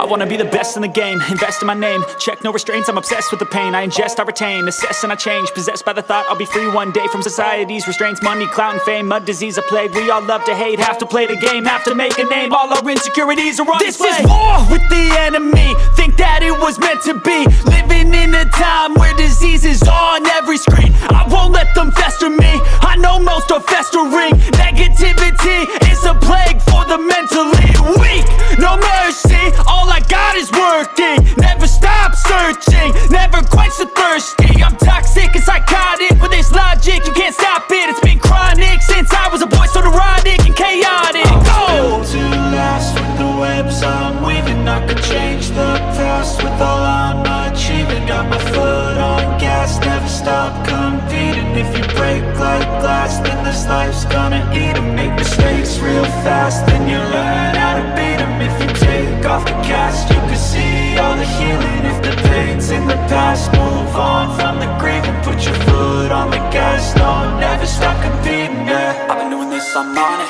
wanna be the best in the game, invest in my name, check no restraints, I'm obsessed with the pain. I ingest, I retain, assess and I change, possessed by the thought I'll be free one day from society's restraints. Money, clout and fame, mud, disease, a plague. We all love to hate, have to play the game, have to make a name. All our insecurities are on display. This is war with the enemy, think that it was meant to be. Living in a time where disease is on every screen. I won't let them fester me, I know most are festering. Negativity is a plague for the mentally weak. No mercy, all I got is working. Never stop searching, never quench the thirsty. I'm toxic and psychotic with this logic, you can't stop it. It's been chronic since I was a boy, so neurotic and chaotic. I'm built to last with the webs I'm weaving. I could change the past with all I'm achieving. Got my foot on gas, never stop competing. If you break like glass, then this life's gonna eat 'em. Make mistakes real fast, then you learn how to beat 'em. If you take off the cast, you can see all the healing. If the pain's in the past, move on from the grave and put your foot on the gas. No, never stop competing, yeah. I've been doing this, I'm on it,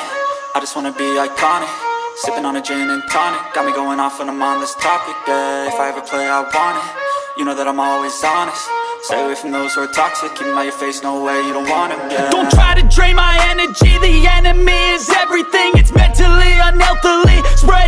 I just wanna be iconic. Sipping on a gin and tonic, got me going off when I'm on this topic, yeah. If I ever play, I want it, you know that I'm always honest. Stay away from those who are toxic, keep them out your face, no way, you don't want them, yeah. Don't try to drain my energy, the enemy is everything. It's mentally, unhealthily, spread